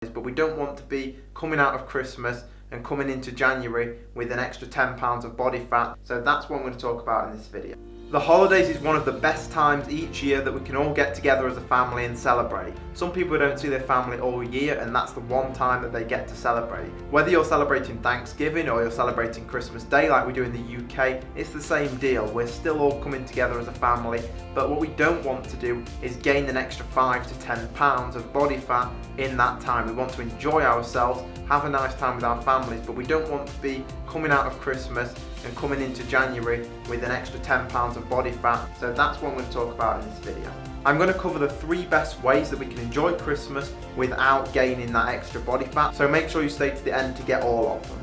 but we don't want to be coming out of Christmas and coming into January with an extra 10 pounds of body fat. So that's what I'm going to talk about in this video. The holidays is one of the best times each year that we can all get together as a family and celebrate. Some people don't see their family all year, and that's the one time that they get to celebrate. Whether you're celebrating Thanksgiving or you're celebrating Christmas Day like we do in the UK, it's the same deal. We're still all coming together as a family, but what we don't want to do is gain an extra 5 to 10 pounds of body fat in that time. We want to enjoy ourselves, have a nice time with our families, but we don't want to be coming out of Christmas and coming into January with an extra 10 pounds of body fat. So that's what I'm going to talk about in this video. I'm going to cover the 3 best ways that we can enjoy Christmas without gaining that extra body fat. So make sure you stay to the end to get all of them.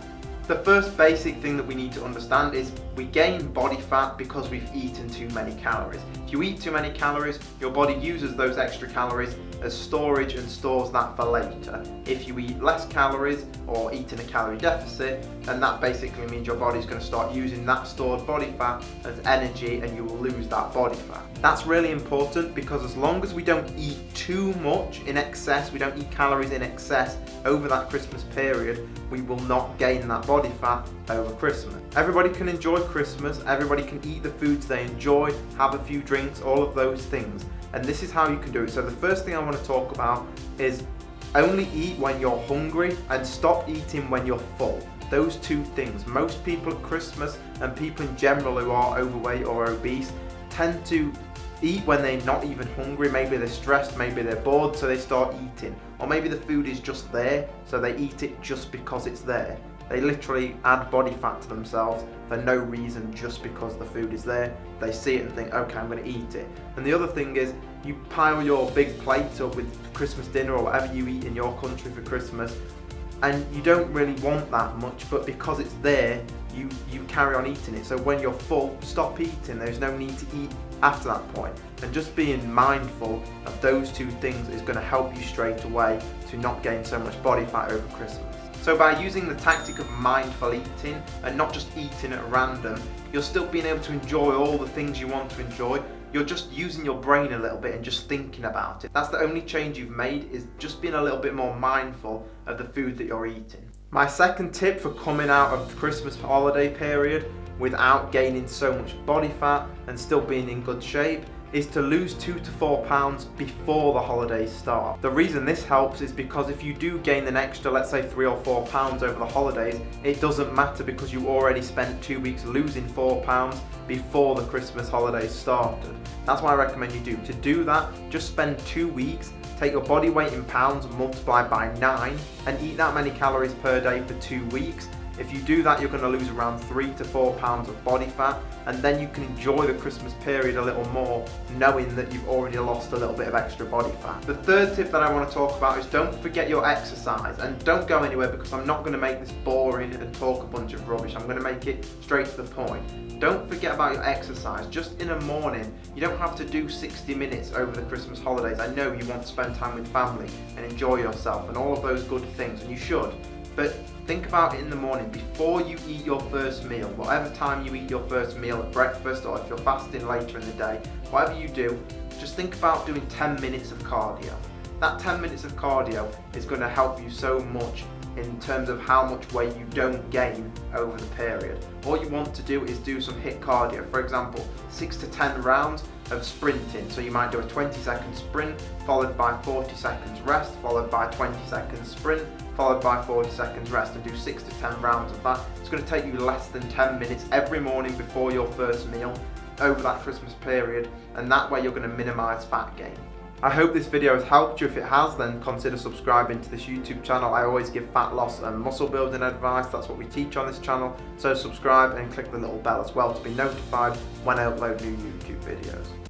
The first basic thing that we need to understand is we gain body fat because we've eaten too many calories. If you eat too many calories, your body uses those extra calories as storage and stores that for later. If you eat less calories or eat in a calorie deficit, then that basically means your body's going to start using that stored body fat as energy, and you will lose that body fat. That's really important because as long as we don't eat too much in excess, we don't eat calories in excess over that Christmas period, we will not gain that body fat over Christmas. Everybody can enjoy Christmas, everybody can eat the foods they enjoy, have a few drinks, all of those things. And this is how you can do it. So the first thing I want to talk about is only eat when you're hungry and stop eating when you're full. Those 2 things. Most people at Christmas and people in general who are overweight or obese tend to eat when they're not even hungry. Maybe they're stressed, maybe they're bored, so they start eating. Or maybe the food is just there, so they eat it just because it's there. They literally add body fat to themselves for no reason, just because the food is there. They see it and think, okay, I'm going to eat it. And the other thing is, you pile your big plate up with Christmas dinner or whatever you eat in your country for Christmas, and you don't really want that much, but because it's there, you carry on eating it. So when you're full, stop eating. There's no need to eat after that point. And just being mindful of those 2 things is going to help you straight away to not gain so much body fat over Christmas. So by using the tactic of mindful eating and not just eating at random, you're still being able to enjoy all the things you want to enjoy. You're just using your brain a little bit and just thinking about it. That's the only change you've made, is just being a little bit more mindful of the food that you're eating. My second tip for coming out of the Christmas holiday period without gaining so much body fat and still being in good shape is to lose 2 to 4 pounds before the holidays start. The reason this helps is because if you do gain an extra, let's say 3 or 4 pounds over the holidays, it doesn't matter because you already spent 2 weeks losing 4 pounds before the Christmas holidays started. That's why I recommend you do. To do that, just spend 2 weeks, take your body weight in pounds, multiply by 9, and eat that many calories per day for 2 weeks. If you do that, you're going to lose around 3 to 4 pounds of body fat, and then you can enjoy the Christmas period a little more, knowing that you've already lost a little bit of extra body fat. The third tip that I want to talk about is don't forget your exercise, and don't go anywhere because I'm not going to make this boring and talk a bunch of rubbish. I'm going to make it straight to the point. Don't forget about your exercise. Just in a morning, you don't have to do 60 minutes over the Christmas holidays. I know you want to spend time with family and enjoy yourself and all of those good things, and you should. But think about it in the morning before you eat your first meal. Whatever time you eat your first meal, at breakfast, or if you're fasting later in the day, whatever you do, just think about doing 10 minutes of cardio. That 10 minutes of cardio is going to help you so much in terms of how much weight you don't gain over the period. All you want to do is do some HIIT cardio. For example, 6 to 10 rounds of sprinting. So you might do a 20-second sprint, followed by 40 seconds rest, followed by 20 seconds sprint, followed by 40 seconds rest, and do 6 to 10 rounds of that. It's going to take you less than 10 minutes every morning before your first meal over that Christmas period, and that way you're going to minimize fat gain. I hope this video has helped you. If it has, then consider subscribing to this YouTube channel. I always give fat loss and muscle building advice. That's what we teach on this channel. So subscribe and click the little bell as well to be notified when I upload new YouTube videos.